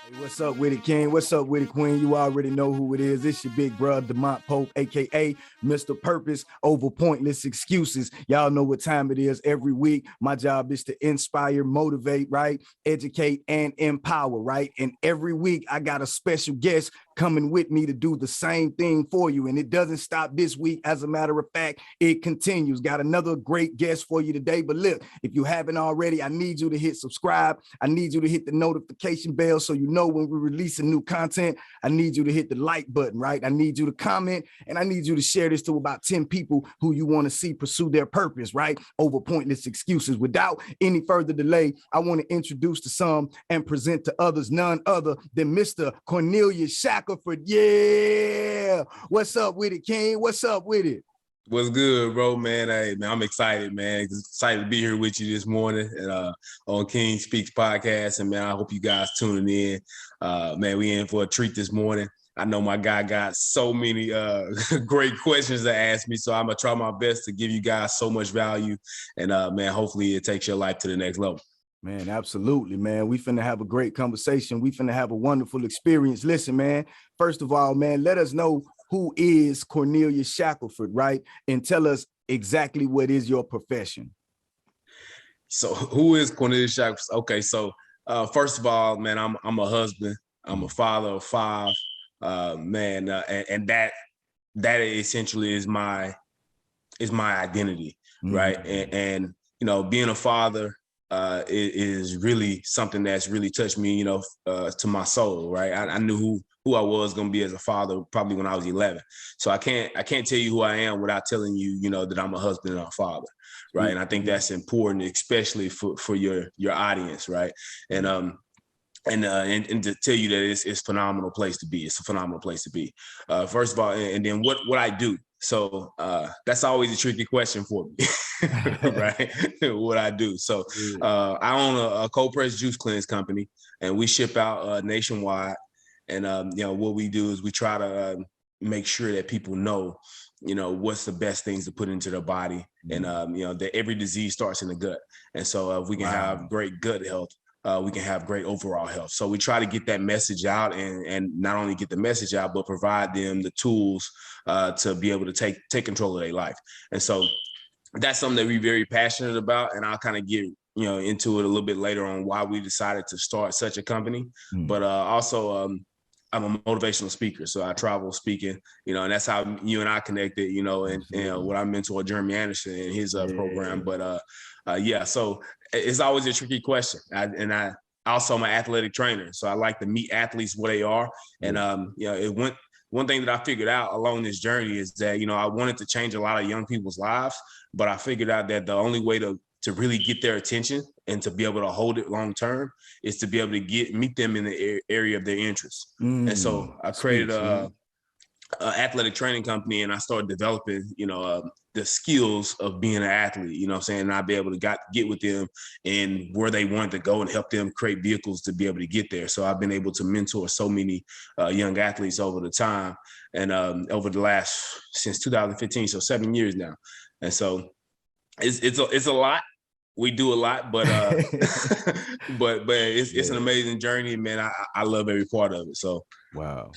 Hey, what's up with it, King? What's up with it, Queen? You already know who it is. It's your big brother, Demont Pope, a.k.a. Mr. Purpose over pointless excuses. Y'all know what time it is every week. My job is to inspire, motivate, right? Educate, and empower, right? And every week, I got a special guest coming with me to do the same thing for you. And it doesn't stop this week. As a matter of fact, it continues. Got another great guest for you today. But look, if you haven't already, I need you to hit subscribe. I need you to hit the notification bell so you know when we release new content. I need you to hit the like button, right? I need you to comment, and I need you to share this to about 10 people who you want to see pursue their purpose, right? Over pointless excuses. Without any further delay, I want to introduce to some and present to others none other than Mr. Corneilius Shackelford. Yeah. What's up with it, King? What's up with it? What's good, bro, man? Hey, man, I'm excited, man. Excited to be here with you this morning and, on King Speaks podcast. And, man, I hope you guys tuning in. Man, we in for a treat this morning. I know my guy got so many great questions to ask me, so I'm going to try my best to give you guys so much value. And, man, hopefully it takes your life to the next level. Man, absolutely, man. We finna have a great conversation. We finna have a wonderful experience. Listen, man, first of all, man, let us know who is Corneilius Shackelford, right? And tell us exactly what is your profession. So who is Corneilius Shackelford? Okay, so first of all, man, I'm a husband. I'm a father of 5, man, and that essentially is my identity, right? And you know, being a father is really something that's really touched me, you know, to my soul, right? I knew who I was going to be as a father probably when I was 11. So I can't tell you who I am without telling you, you know, that I'm a husband and a father, right? And I think that's important, especially for your audience, right? And to tell you that it's a phenomenal place to be. It's a phenomenal place to be. First of all, and then what I do. So that's always a tricky question for me, right? What I do. So I own a cold pressed juice cleanse company, and we ship out nationwide. And you know, what we do is we try to make sure that people know, you know, what's the best things to put into their body, and you know, that every disease starts in the gut. And so if we can have great gut health, we can have great overall health. So we try to get that message out, and not only get the message out, but provide them the tools to be able to take control of their life. And so that's something that we're very passionate about. And I'll kind of get, you know, into it a little bit later on why we decided to start such a company. But also I'm a motivational speaker. So I travel speaking, you know, and that's how you and I connected, you know, and what I mentor Jeremy Anderson in his program. But yeah, so it's always a tricky question. I also am an athletic trainer. So I like to meet athletes where they are. And, you know, one thing that I figured out along this journey is that, you know, I wanted to change a lot of young people's lives, but I figured out that the only way to really get their attention and to be able to hold it long term is to be able to meet them in the area of their interests. And so I created a athletic training company, and I started developing, you know, the skills of being an athlete, you know what I'm saying? And I'd be able to get with them and where they wanted to go and help them create vehicles to be able to get there. So I've been able to mentor so many young athletes over the time, and over the last, since 2015, so 7 years now. And so it's a lot. We do a lot, but but it's an amazing journey, man. I love every part of it. So wow.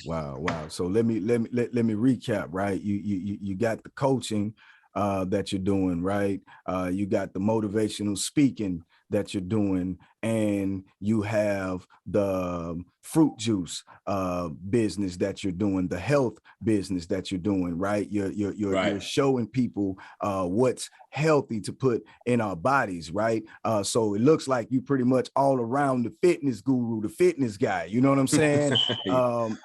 So let me recap, right? You got the coaching that you're doing, right? You got the motivational speaking that you're doing, and you have the fruit juice business that you're doing, the health business that you're doing, right? You're showing people what's healthy to put in our bodies, right? So it looks like you pretty much all around the fitness guru, the fitness guy, you know what I'm saying?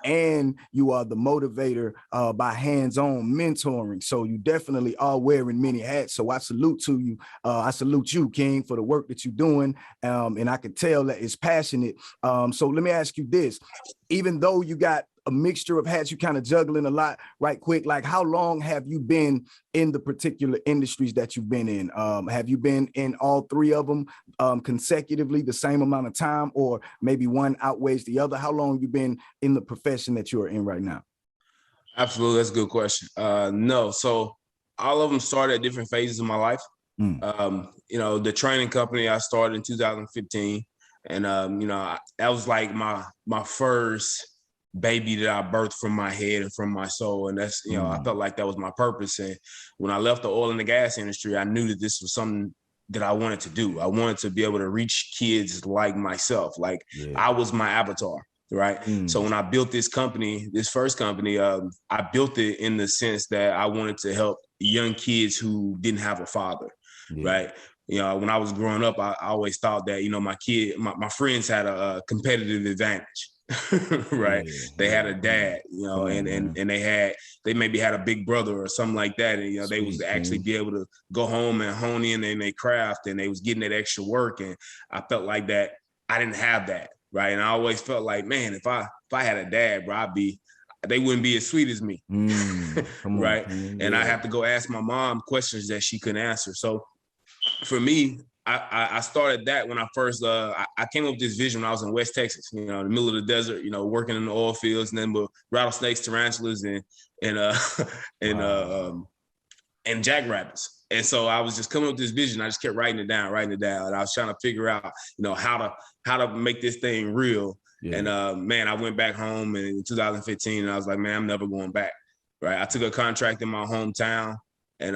And you are the motivator by hands-on mentoring. So you definitely are wearing many hats. So I salute to you. I salute you, King, for the work that you're doing. And I can tell that it's passionate. So let me ask you this, even though you got a mixture of hats, you kind of juggling a lot right quick, like how long have you been in the particular industries that you've been in? Have you been in all 3 of them consecutively the same amount of time, or maybe one outweighs the other? How long have you been in the profession that you are in right now? Absolutely, that's a good question. No, so all of them started at different phases of my life. You know, the training company I started in 2015. And, that was like my first baby that I birthed from my head and from my soul. And that's, I felt like that was my purpose. And when I left the oil and the gas industry, I knew that this was something that I wanted to do. I wanted to be able to reach kids like myself. Like I was my avatar. Right. So when I built this company, this first company, I built it in the sense that I wanted to help young kids who didn't have a father. Right. When I was growing up, I always thought that, my friends had a competitive advantage. Right. They had a dad, and they maybe had a big brother or something like that. And, they was actually be able to go home and hone in their craft, and they was getting that extra work. And I felt like that I didn't have that. Right. And I always felt like, man, if I had a dad, bro, they wouldn't be as sweet as me. Right. And I have to go ask my mom questions that she couldn't answer. So for me, I started that when I first, I came up with this vision when I was in West Texas, in the middle of the desert, working in the oil fields, and then with rattlesnakes, tarantulas, and jackrabbits. And so I was just coming up with this vision. I just kept writing it down. And I was trying to figure out, how to make this thing real. And I went back home in 2015, and I was like, man, I'm never going back. Right. I took a contract in my hometown, and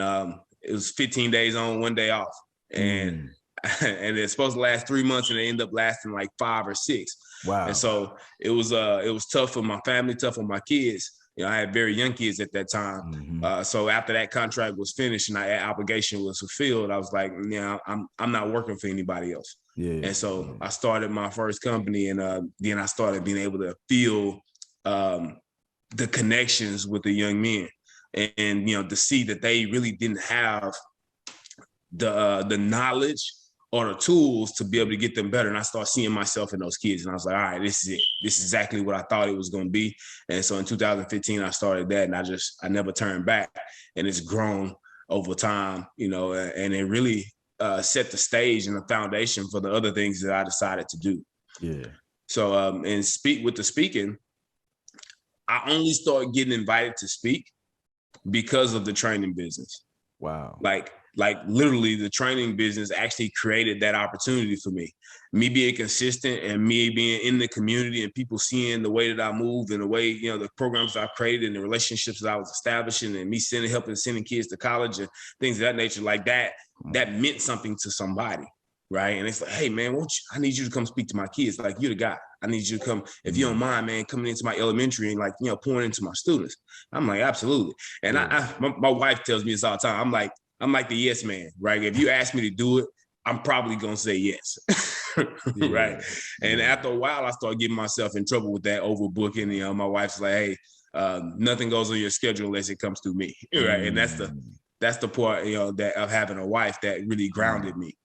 it was 15 days on, 1 day off. And it's supposed to last 3 months, and it ended up lasting like 5 or 6. Wow. And so it was tough for my family, tough for my kids. I had very young kids at that time. So after that contract was finished and that obligation was fulfilled, I was like, I'm not working for anybody else. And so I started my first company, and then I started being able to feel the connections with the young men, and to see that they really didn't have the knowledge or the tools to be able to get them better. And I started seeing myself in those kids, and I was like, all right, this is it. This is exactly what I thought it was going to be. And so in 2015, I started that, and I never turned back. And it's grown over time, and it really set the stage and the foundation for the other things that I decided to do. So, and with the speaking, I only started getting invited to speak because of the training business. Wow. Like literally the training business actually created that opportunity for me. Me being consistent and me being in the community and people seeing the way that I move and the way, the programs I've created and the relationships that I was establishing, and me helping sending kids to college and things of that nature, like that meant something to somebody. Right. And it's like, hey, man, I need you to come speak to my kids. Like, you're the guy. I need you to come, if you don't mind, man, coming into my elementary and pouring into my students. I'm like, absolutely. And my wife tells me this all the time. I'm like the yes man, right? If you ask me to do it, I'm probably going to say yes. Right. And after a while, I started getting myself in trouble with that overbooking. My wife's like, hey, nothing goes on your schedule unless it comes through me. Right. And that's the part, that of having a wife that really grounded me.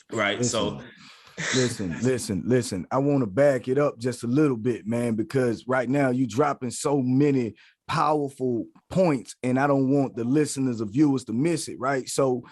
Right. Listen. I want to back it up just a little bit, man, because right now you're dropping so many powerful points, and I don't want the listeners or viewers to miss it. Right. So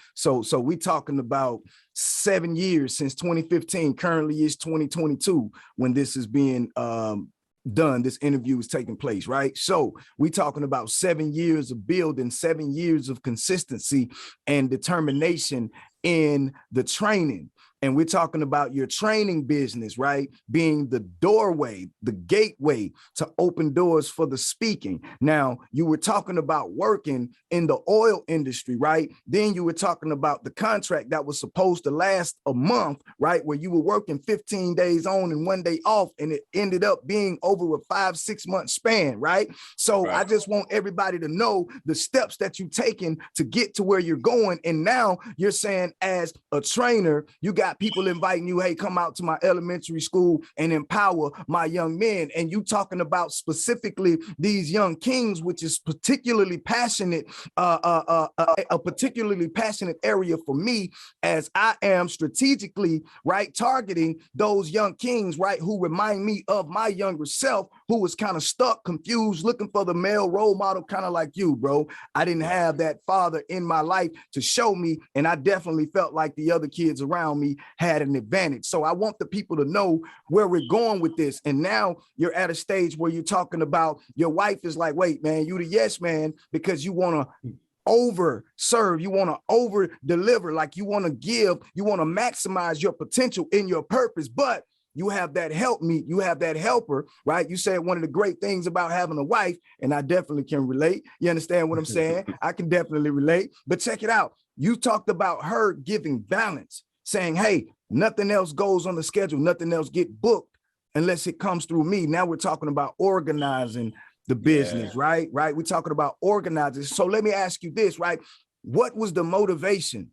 we talking about 7 years since 2015. Currently is 2022 when this is being done. This interview is taking place, right? So we talking about 7 years of building, 7 years of consistency and determination in the training. And we're talking about your training business, right? Being the doorway, the gateway to open doors for the speaking. Now, you were talking about working in the oil industry, right? Then you were talking about the contract that was supposed to last a month, right? Where you were working 15 days on and 1 day off, and it ended up being over a 5-6 month span, right? So I just want everybody to know the steps that you've taken to get to where you're going. And now you're saying, as a trainer, you got people inviting you, hey, come out to my elementary school and empower my young men. And you talking about specifically these young kings, which is particularly passionate, a particularly passionate area for me, as I am strategically, right, targeting those young kings, right, who remind me of my younger self, who was kind of stuck, confused, looking for the male role model, kind of like you, bro. I didn't have that father in my life to show me, and I definitely felt like the other kids around me had an advantage. So I want the people to know where we're going with this. And now you're at a stage where you're talking about your wife is like, wait, man, you the yes man, because you want to over serve, you want to over deliver, like you want to give, you want to maximize your potential in your purpose. But you have that helpmeet, you have that helper, right? You said one of the great things about having a wife, and I definitely can relate. You understand what I'm saying? I can definitely relate. But check it out. You talked about her giving balance, saying, hey, nothing else goes on the schedule, nothing else get booked unless it comes through me. Now we're talking about organizing the business, right? We're talking about organizing. So let me ask you this, right? What was the motivation?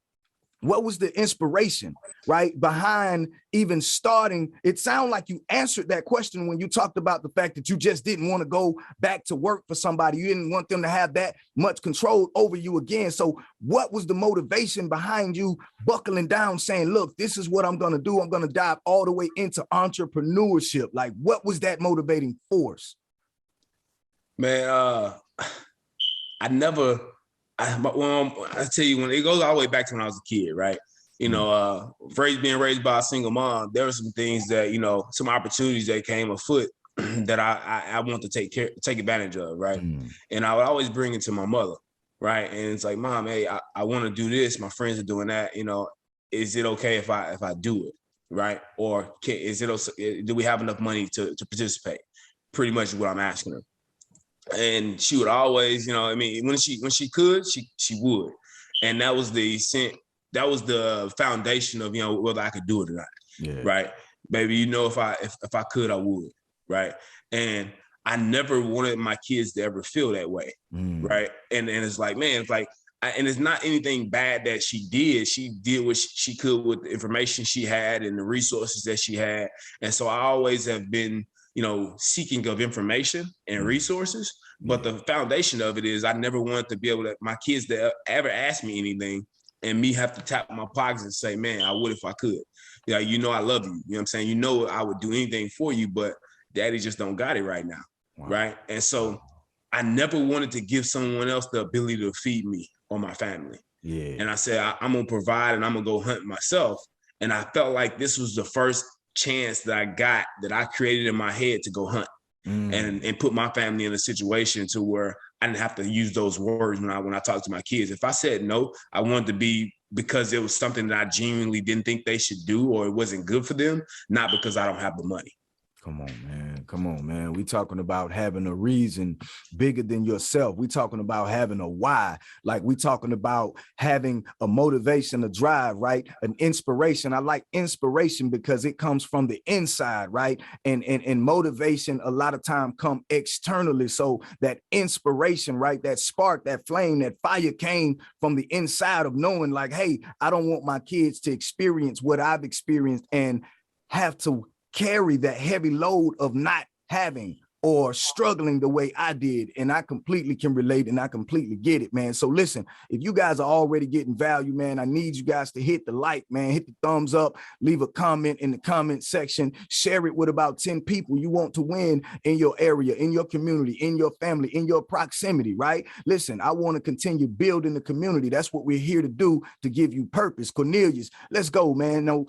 What was the inspiration, right, behind even starting? It sounded like you answered that question when you talked about the fact that you just didn't want to go back to work for somebody. You didn't want them to have that much control over you again. So what was the motivation behind you buckling down, saying, look, this is what I'm going to do. I'm going to dive all the way into entrepreneurship. Like, what was that motivating force? Man, I never... I tell you, when it goes all the way back to when I was a kid, right? You know, being raised by a single mom, there were some things that, you know, some opportunities that came afoot that I want to take advantage of, right? And I would always bring it to my mother, right? And it's like, Mom, hey, I want to do this. My friends are doing that. You know, is it okay if I do it, right? Or do we have enough money to participate? Pretty much what I'm asking her. And she would always, you know, I mean, when she could, she would. And that was the foundation of, you know, whether I could do it or not. Right. Baby, you know, if I could, I would. Right. And I never wanted my kids to ever feel that way. Right. And it's like, man, it's like, and it's not anything bad that she did. She did what she could with the information she had and the resources that she had. And so I always have been, you know, seeking of information and resources. But the foundation of it is I never wanted to be able to, my kids to ever ask me anything and me have to tap my pockets and say, man, I would if I could. Yeah, you know, I love you. You know what I'm saying? You know, I would do anything for you, but daddy just don't got it right now. Right. And so I never wanted to give someone else the ability to feed me or my family. And I said, I'm going to provide and I'm going to go hunt myself. And I felt like this was the first chance that I got, that I created in my head to go hunt and put my family in a situation to where I didn't have to use those words when I talk to my kids. If I said no, I wanted to be because it was something that I genuinely didn't think they should do or it wasn't good for them, not because I don't have the money. Come on, man. Come on, man. We talking about having a reason bigger than yourself. We talking about having a why. Like we talking about having a motivation, a drive, right? An inspiration. I like inspiration because it comes from the inside, right? And motivation a lot of time come externally. So that inspiration, right? That spark, that flame, that fire came from the inside of knowing like, hey, I don't want my kids to experience what I've experienced and have to carry that heavy load of not having or struggling the way I did. And I completely can relate and I completely get it, man. So listen, if you guys are already getting value, man, I need you guys to hit the like, man, hit the thumbs up, leave a comment in the comment section, share it with about 10 people you want to win in your area, in your community, in your family, in your proximity, right? Listen, I want to continue building the community. That's what we're here to do, to give you purpose. Cornelius, let's go, man. No,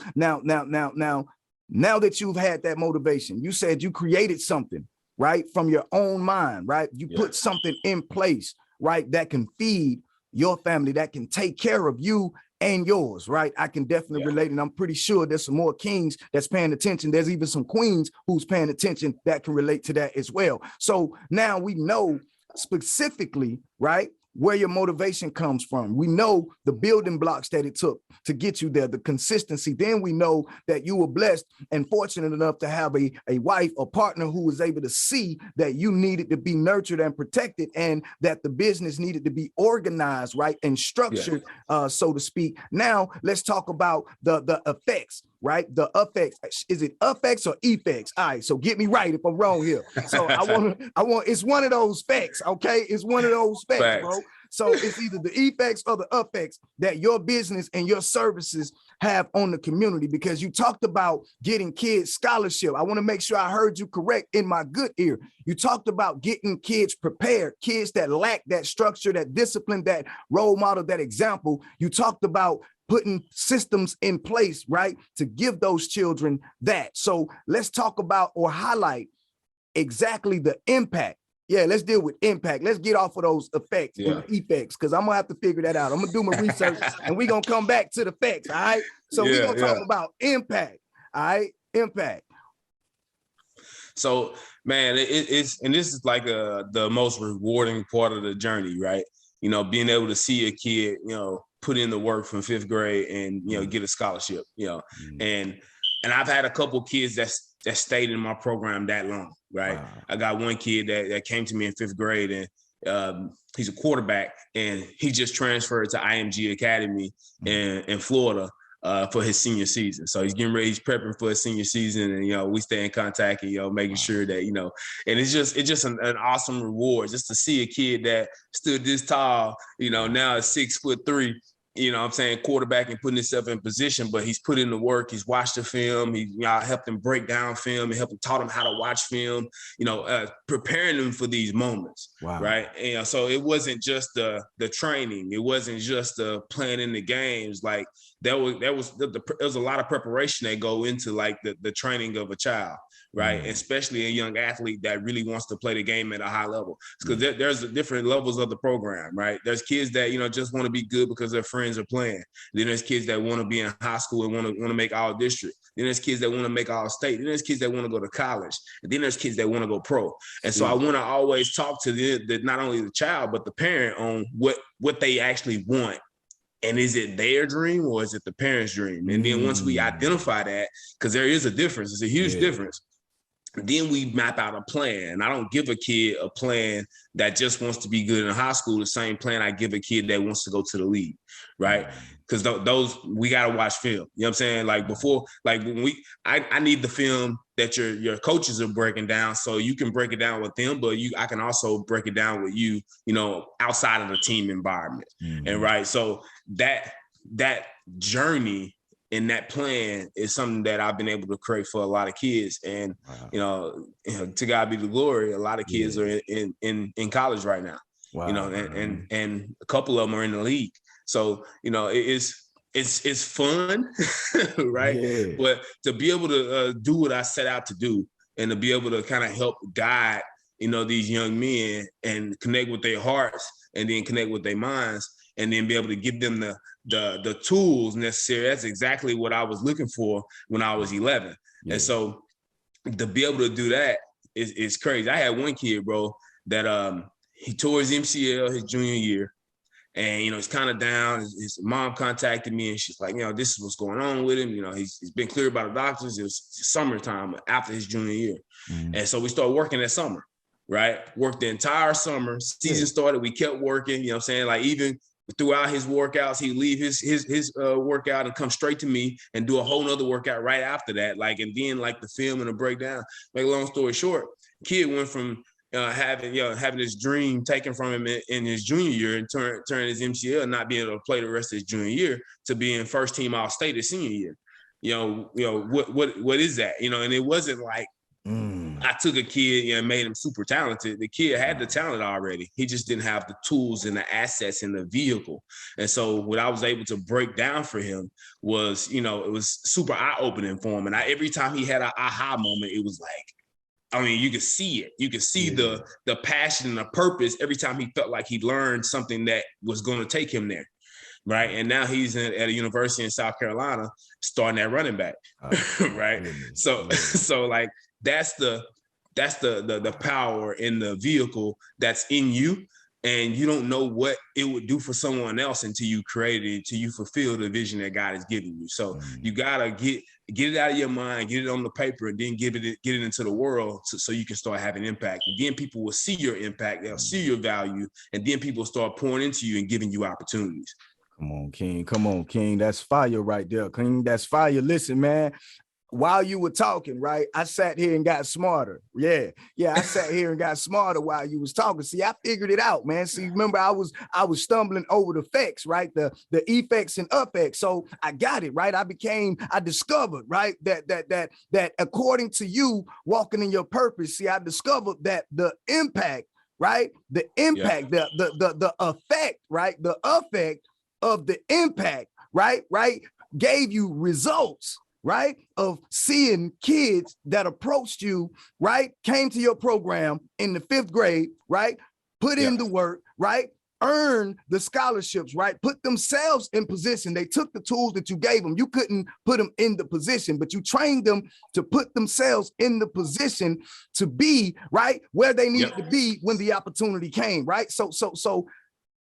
now that you've had that motivation, you said you created something, right? From your own mind, right? You put something in place, right? That can feed your family, that can take care of you and yours, right? I can definitely relate. And I'm pretty sure there's some more kings that's paying attention. There's even some queens who's paying attention that can relate to that as well. So now we know specifically, right, where your motivation comes from. We know the building blocks that it took to get you there, the consistency. Then we know that you were blessed and fortunate enough to have a wife, a partner who was able to see that you needed to be nurtured and protected and that the business needed to be organized, right, and structured, so to speak. Now, let's talk about the effects, right? The effects. Is it effects or effects? All right, so get me right if I'm wrong here. So I want, it's one of those facts, okay? It's one of those facts, bro. So it's either the effects or the effects that your business and your services have on the community, because you talked about getting kids scholarship. I want to make sure I heard you correct in my good ear. You talked about getting kids prepared, kids that lack that structure, that discipline, that role model, that example. You talked about putting systems in place, right, to give those children that. So let's talk about or highlight exactly the impact. Yeah, let's deal with impact. Let's get off of those effects and effects, because I'm gonna have to figure that out. I'm gonna do my research and we're gonna come back to the facts. All right. So we're gonna talk about impact. All right, impact. So, man, it's and this is like the most rewarding part of the journey, right? You know, being able to see a kid, you know, put in the work from 5th grade and, you know, get a scholarship, you know, and I've had a couple of kids that stayed in my program that long, right? Wow. I got one kid that came to me in 5th grade, and he's a quarterback, and he just transferred to IMG Academy in Florida for his senior season. So he's getting ready, he's prepping for his senior season, and, you know, we stay in contact and, you know, making sure that, you know, and it's just an awesome reward just to see a kid that stood this tall, you know, now is 6'3", you know what I'm saying, quarterback and putting himself in position, but he's put in the work. He's watched the film. He, you know, helped him break down film and taught him how to watch film, you know, preparing them for these moments. Wow. Right. And so it wasn't just the training. It wasn't just the playing in the games. Like there was a lot of preparation that go into like the training of a child. Right. Especially a young athlete that really wants to play the game at a high level, because there's different levels of the program. Right. There's kids that, you know, just want to be good because their friends are playing. Then there's kids that want to be in high school and want to make all district. Then there's kids that want to make all state. Then there's kids that want to go to college. And then there's kids that want to go pro. And so I want to always talk to the not only the child, but the parent on what they actually want. And is it their dream or is it the parent's dream? And then once we identify that, because there is a difference, it's a huge difference. Then we map out a plan. I don't give a kid a plan that just wants to be good in high school, the same plan I give a kid that wants to go to the league, right? Because those, we got to watch film. You know what I'm saying? Like before, like when I need the film that your coaches are breaking down, so you can break it down with them, but I can also break it down with you, you know, outside of the team environment. And right, so that journey and that plan is something that I've been able to create for a lot of kids. And, you know, to God be the glory, a lot of kids are in college right now, you know, and a couple of them are in the league. So, you know, it's fun, right? Yeah. But to be able to do what I set out to do and to be able to kind of help guide, you know, these young men and connect with their hearts and then connect with their minds, and then be able to give them the tools necessary. That's exactly what I was looking for when I was 11. Yeah. And so to be able to do that is crazy. I had one kid, bro, that he tore his MCL his junior year. And, you know, he's kind of down. His mom contacted me and she's like, you know, this is what's going on with him. You know, he's been cleared by the doctors. It was summertime after his junior year. And so we started working that summer, right? Worked the entire summer. Season started. We kept working, you know what I'm saying? Like even throughout his workouts, he'd leave his workout and come straight to me and do a whole nother workout right after that. Like, and then like the film and the breakdown. Make a long story short, kid went from having this dream taken from him in his junior year and turn his MCL and not being able to play the rest of his junior year to being first team All-State his senior year. You know, what is that? You know, and it wasn't like I took a kid and made him super talented. The kid had the talent already. He just didn't have the tools and the assets and the vehicle. And so what I was able to break down for him was, you know, it was super eye-opening for him. And every time he had an aha moment, it was like, I mean, you could see it. You could see the passion and the purpose every time he felt like he learned something that was going to take him there. Right. And now he's at a university in South Carolina starting at running back. Right. So like that's the power in the vehicle that's in you. And you don't know what it would do for someone else until you create it, until you fulfill the vision that God has given you. So you gotta get it out of your mind, get it on the paper, and then get it into the world so you can start having impact. And then people will see your impact, they'll see your value, and then people start pouring into you and giving you opportunities. Come on, King. Come on, King. That's fire right there, King. That's fire. Listen, man. While you were talking, right, I sat here and got smarter. Yeah, I sat here and got smarter while you was talking. See, I figured it out, man. See, remember, I was stumbling over the effects, right? The effects and effects. So I got it, right? I discovered, right, that according to you walking in your purpose, see, I discovered that the impact, right? The impact, the effect, right? The effect of the impact, right, gave you results, right, of seeing kids that approached you, right, came to your program in the 5th grade, right, put in the work, right, earn the scholarships, right? Put themselves in position. They took the tools that you gave them. You couldn't put them in the position, but you trained them to put themselves in the position to be right where they needed to be when the opportunity came, right? So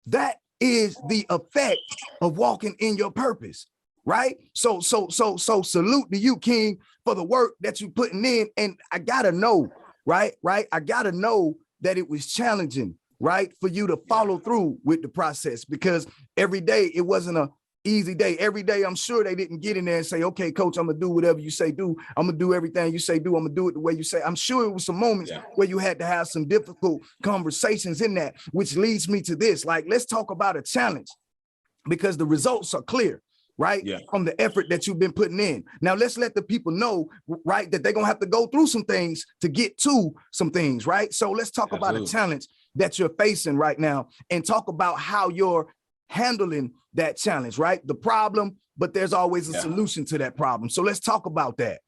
that is the effect of walking in your purpose, right? So salute to you, King, for the work that you're putting in. And I gotta know, right? I gotta know that it was challenging, right, for you to follow through with the process, because every day it wasn't a easy day. Every day, I'm sure they didn't get in there and say, okay, coach, I'm gonna do whatever you say do. I'm gonna do everything you say do. I'm gonna do it the way you say. I'm sure it was some moments where you had to have some difficult conversations in that, which leads me to this. Like, let's talk about a challenge, because the results are clear, right? From the effort that you've been putting in. Now let's let the people know, right, that they're gonna have to go through some things to get to some things, right? So let's talk about a challenge that you're facing right now, and talk about how you're handling that challenge, right? The problem, but there's always a solution to that problem. So let's talk about that.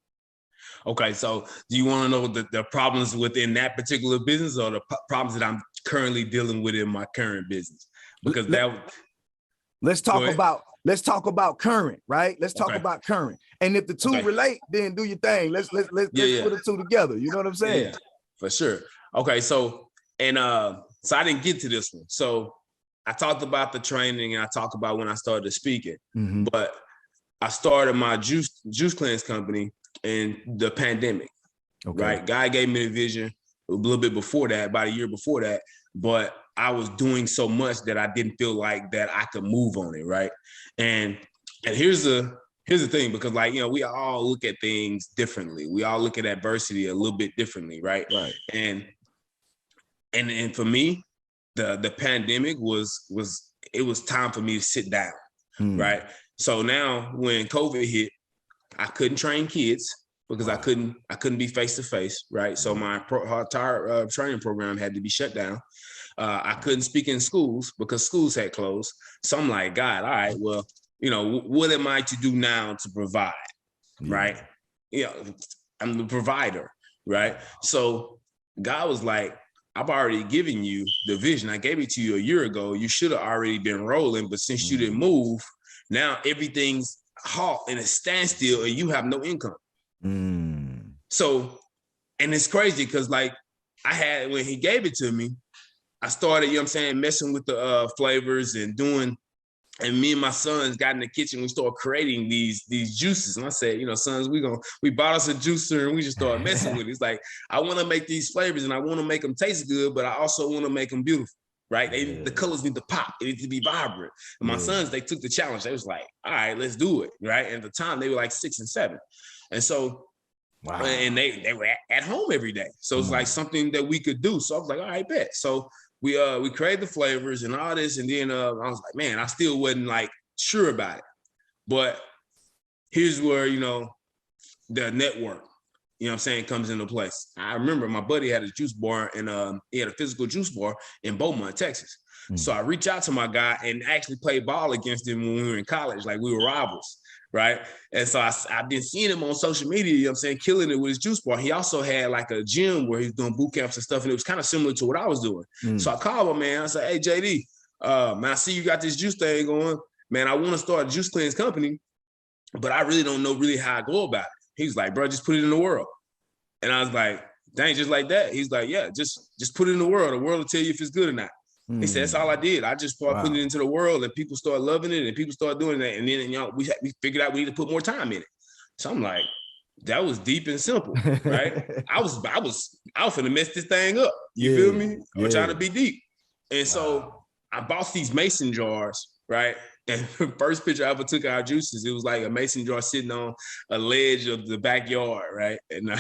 Okay, so do you want to know the problems within that particular business, or the problems that I'm currently dealing with in my current business? Because let's talk about current, right? Let's talk about current. And if the two relate, then do your thing. Let's put the two together. You know what I'm saying? Yeah, for sure. Okay, so I didn't get to this one. So I talked about the training, and I talked about when I started speaking, but I started my juice cleanse company in the pandemic, right? God gave me the vision a little bit before that, about a year before that, but I was doing so much that I didn't feel like that I could move on it, right? And here's the thing, because like, you know, we all look at things differently. We all look at adversity a little bit differently, right? And for me, the pandemic was time for me to sit down, right? So now when COVID hit, I couldn't train kids because I couldn't be face to face, right? So my entire training program had to be shut down. I couldn't speak in schools because schools had closed. So I'm like, God, all right, well, you know, what am I to do now to provide, right? You know, I'm the provider, right? So God was like, I've already given you the vision. I gave it to you a year ago. You should have already been rolling, but since you didn't move, now everything's halt and a standstill, and you have no income. So, and it's crazy because like when he gave it to me, I started, you know what I'm saying, messing with the flavors and doing, and me and my sons got in the kitchen. We started creating these juices. And I said, you know, sons, we bought us a juicer and we just started messing with it. It's like, I want to make these flavors and I want to make them taste good, but I also want to make them beautiful, right? The colors need to pop. It needs to be vibrant. And my sons, they took the challenge. They was like, all right, let's do it, right? And at the time, they were like 6 and 7. And so, and they were at home every day. So it's like something that we could do. So I was like, all right, bet. So we created the flavors and all this, and then I was like, man, I still wasn't like sure about it. But here's where, you know, the network, you know what I'm saying, comes into place. I remember my buddy had a juice bar, and he had a physical juice bar in Beaumont, Texas. So I reached out to my guy and actually played ball against him when we were in college, like we were rivals. Right. And so I've been seeing him on social media, you know what I'm saying, killing it with his juice bar. He also had like a gym where he was doing boot camps and stuff. And it was kind of similar to what I was doing. So I called him, man. I said, hey, JD, man, I see you got this juice thing going. Man, I want to start a juice cleanse company, but I really don't know really how I go about it. He's like, bro, just put it in the world. And I was like, dang, just like that. He's like, yeah, just put it in the world. The world will tell you if it's good or not. He said, that's all I did. I just started putting it into the world, and people started loving it, and people started doing that. And then, you know, we figured out we need to put more time in it. So I'm like, that was deep and simple, right? I was finna mess this thing up. You feel me? I'm trying to be deep. And so I bought these mason jars, right? And the first picture I ever took of our juices, it was like a mason jar sitting on a ledge of the backyard, right? And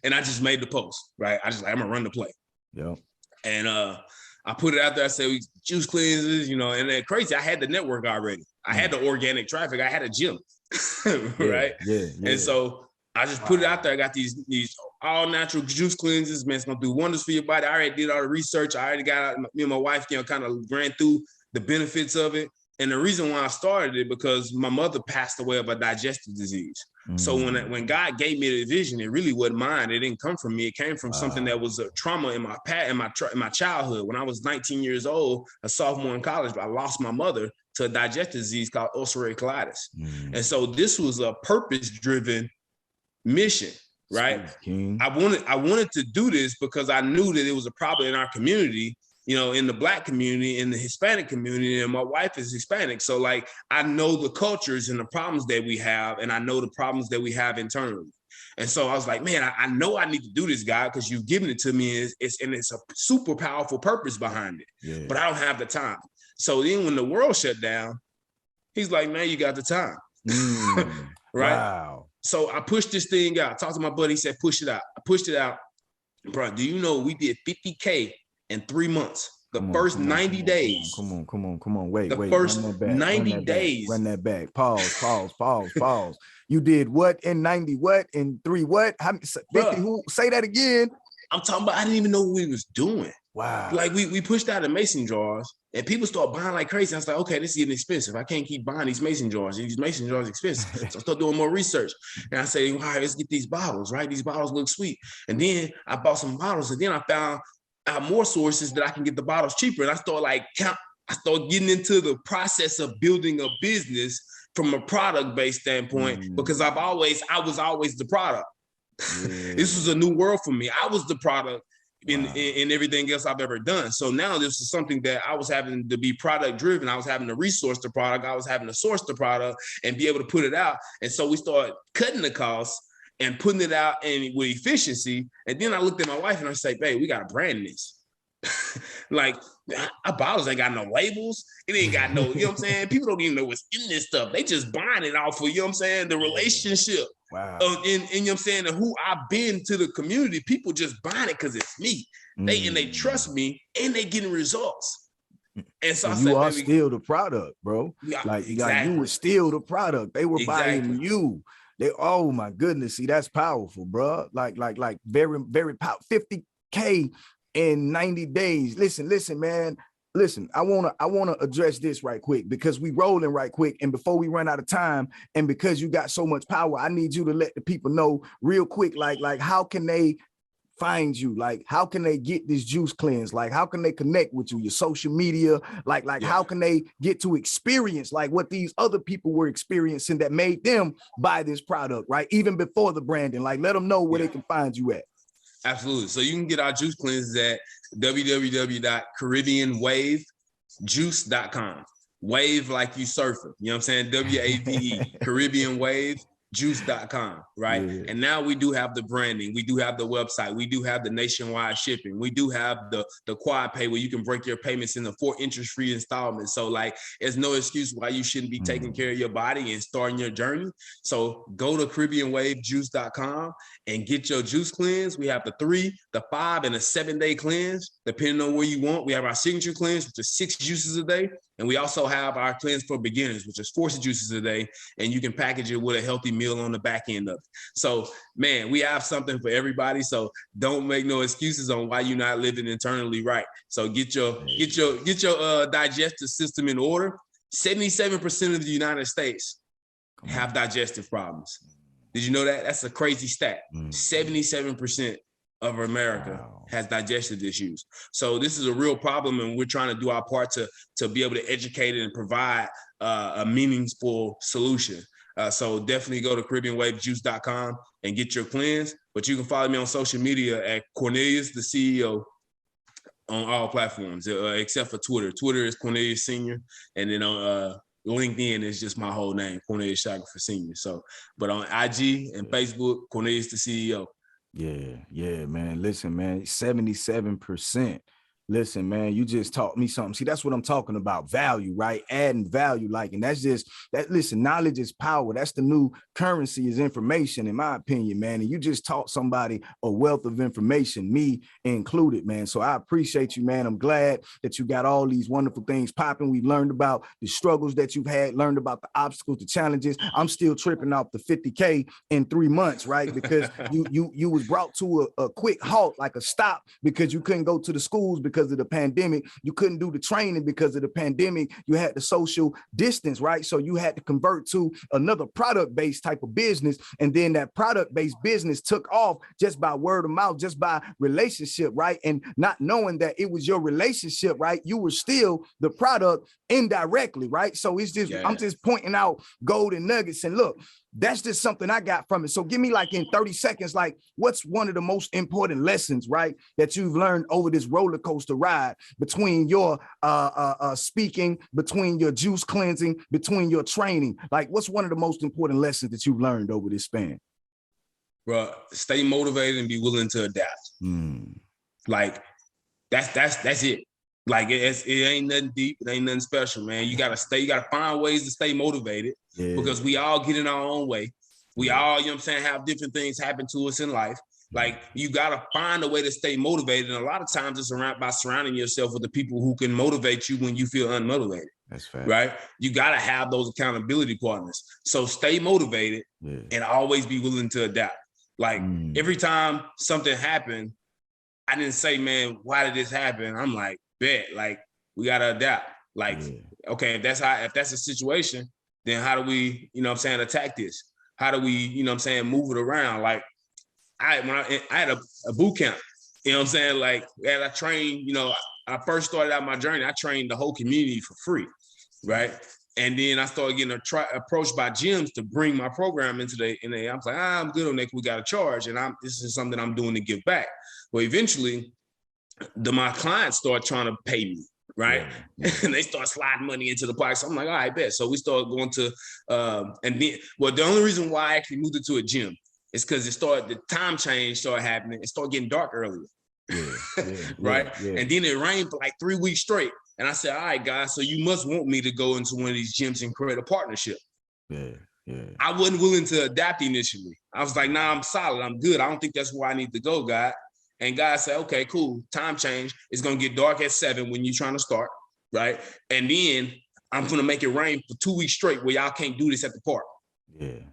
and I just made the post, right? I just like, I'm gonna run the play. Yeah. And I put it out there. I said, we juice cleanses, you know, and then crazy. I had the network already. I had the organic traffic. I had a gym, right? Yeah. And so I just put it out there. I got these all natural juice cleanses, man. It's gonna do wonders for your body. I already did all the research. I already got me and my wife, you know, kind of ran through the benefits of it. And the reason why I started it, because my mother passed away of a digestive disease. So when God gave me the vision, it really wasn't mine. It didn't come from me. It came from something that was a trauma in my past, in my childhood. When I was 19 years old, a sophomore in college, I lost my mother to a digestive disease called ulcerative colitis. And so this was a purpose-driven mission, right? I wanted to do this because I knew that it was a problem in our community, you know, in the Black community, in the Hispanic community, and my wife is Hispanic. So like, I know the cultures and the problems that we have, and I know the problems that we have internally. And so I was like, man, I know I need to do this, God, because you've given it to me, and it's a super powerful purpose behind it, but I don't have the time. So then when the world shut down, he's like, man, you got the time, right? Wow. So I pushed this thing out. I talked to my buddy, he said, push it out. I pushed it out. Bro, do you know we did 50K in 3 months? The first 90 days. Come on. Wait. The first 90 days. Run that back. Pause. You did what in 90? What in 3? What? How 50? Who? Say that again. I'm talking about, I didn't even know what we was doing. Wow. Like we pushed out the mason jars and people start buying like crazy. I was like, okay, this is getting expensive. I can't keep buying these mason jars. These mason jars are expensive. So I start doing more research. And I say, all right, let's get these bottles, right? These bottles look sweet. And then I bought some bottles, and then I found out more sources that I can get the bottles cheaper. And I start getting into the process of building a business from a product-based standpoint, because I was always the product. This was a new world for me. I was the product in everything else I've ever done. So now this is something that I was having to be product driven. I was having to resource the product. I was having to source the product and be able to put it out. And so we started cutting the costs and putting it out with efficiency. And then I looked at my wife and I said, babe, we got to brand this. Like, our bottles ain't got no labels. It ain't got no, you know what I'm saying? People don't even know what's in this stuff. They just buying it off of, you know what I'm saying, the relationship. Wow. And you know what I'm saying, and who I've been to the community. People just buying it because it's me. They trust me, and they getting results. And so you are still the product, bro. Like you were still the product. They were buying you. Oh my goodness. See, that's powerful, bro. Like very, very powerful. 50K in 90 days. Listen, man. Listen, I wanna address this right quick, because we rolling right quick, and before we run out of time, and because you got so much power, I need you to let the people know real quick, like how can they find you? Like, how can they get this juice cleanse? Like, how can they connect with you? Your social media, how can they get to experience like what these other people were experiencing that made them buy this product, right? Even before the branding, like let them know where they can find you at. Absolutely. So you can get our juice cleanses at www.caribbeanwavejuice.com. Wave like you surfing, you know what I'm saying? WAVE, Caribbean Wave. Juice.com, right? And now we do have the branding, we do have the website, we do have the nationwide shipping, we do have the quad pay where you can break your payments into 4 interest-free installments. So like, there's no excuse why you shouldn't be taking care of your body and starting your journey. So go to CaribbeanWaveJuice.com and get your juice cleanse. We have the 3, the 5, and the 7-day cleanse, depending on where you want. We have our signature cleanse, which is 6 juices a day. And we also have our cleanse for beginners, which is 4 juices a day. And you can package it with a healthy meal on the back end of it. So, man, we have something for everybody. So don't make no excuses on why you're not living internally right. So get your digestive system in order. 77% of the United States have digestive problems. Did you know that? That's a crazy stat. 77% of America has digestive issues. So this is a real problem, and we're trying to do our part to be able to educate and provide a meaningful solution. So definitely go to CaribbeanWaveJuice.com and get your cleanse. But you can follow me on social media at Cornelius, the CEO, on all platforms, except for Twitter. Twitter is Cornelius Senior, and then on LinkedIn is just my whole name, Corneilius Shackelford Senior. So, but on IG and Facebook, Cornelius, the CEO. Yeah, man. Listen, man, 77%. Listen, man, you just taught me something. See, that's what I'm talking about. Value, right? Adding value, like, and that's just that. Listen, knowledge is power. That's the new currency, is information, in my opinion, man. And you just taught somebody a wealth of information, me included, man. So I appreciate you, man. I'm glad that you got all these wonderful things popping. We learned about the struggles that you've had, learned about the obstacles, the challenges. I'm still tripping off the 50K in 3 months, right? Because you was brought to a quick halt, like a stop, because you couldn't go to the schools because because of the pandemic. You couldn't do the training because of the pandemic. You had the social distance, right? So you had to convert to another product-based type of business. And then that product-based business took off just by word of mouth, just by relationship, right? And not knowing that it was your relationship, right? You were still the product indirectly, right? So it's just, I'm just pointing out golden nuggets. And look, that's just something I got from it. So give me like in 30 seconds, like what's one of the most important lessons, right, that you've learned over this roller coaster ride between your speaking, between your juice cleansing, between your training? Like what's one of the most important lessons that you've learned over this span? Bro, stay motivated and be willing to adapt. Like that's it. Like it ain't nothing deep, it ain't nothing special, man. You gotta find ways to stay motivated because we all get in our own way. We all, you know what I'm saying, have different things happen to us in life. Like you gotta find a way to stay motivated. And a lot of times it's by surrounding yourself with the people who can motivate you when you feel unmotivated. That's fact. Right? You gotta have those accountability partners. So stay motivated and always be willing to adapt. Like every time something happened, I didn't say, man, why did this happen? I'm like, bet, like we gotta adapt. Like, okay, if that's a situation, then how do we, you know what I'm saying, attack this? How do we, you know what I'm saying, move it around? Like I had a boot camp, you know what I'm saying? Like as I trained, you know, I first started out my journey, I trained the whole community for free, right? And then I started getting approached by gyms to bring my program into I was like, I'm good on that, we got to charge. And this is something I'm doing to give back. Well, eventually, my clients start trying to pay me, right? And they start sliding money into the pocket. So I'm like, all right, bet. So we started going to, the only reason why I actually moved it to a gym is because the time change started happening. It started getting dark earlier, right? And then it rained for like 3 weeks straight. And I said, all right, guys, so you must want me to go into one of these gyms and create a partnership. I wasn't willing to adapt initially. I was like, nah, I'm solid. I'm good. I don't think that's where I need to go, God. And God said, okay, cool. Time change. It's going to get dark at 7 when you're trying to start, right? And then I'm going to make it rain for 2 weeks straight where y'all can't do this at the park.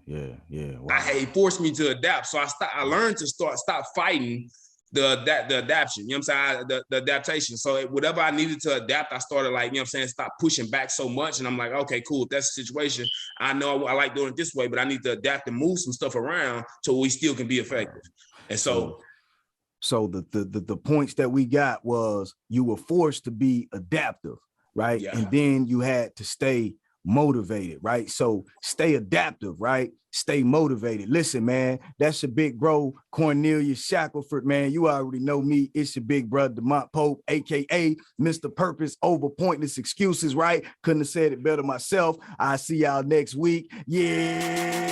Wow. He forced me to adapt. So I learned to stop fighting the adaptation, you know what I'm saying? The adaptation. So whatever I needed to adapt, I started like, you know what I'm saying, stop pushing back so much. And I'm like, okay, cool. If that's the situation, I know I like doing it this way, but I need to adapt and move some stuff around so we still can be effective. And so the points that we got was you were forced to be adaptive, right? And then you had to stay motivated, right? So stay adaptive, right? Stay motivated. Listen, man, that's your big bro, Corneilius Shackelford, man. You already know me. It's your big brother, Demont Pope, aka Mr. Purpose Over Pointless Excuses, right? Couldn't have said it better myself. I'll see y'all next week. Yeah.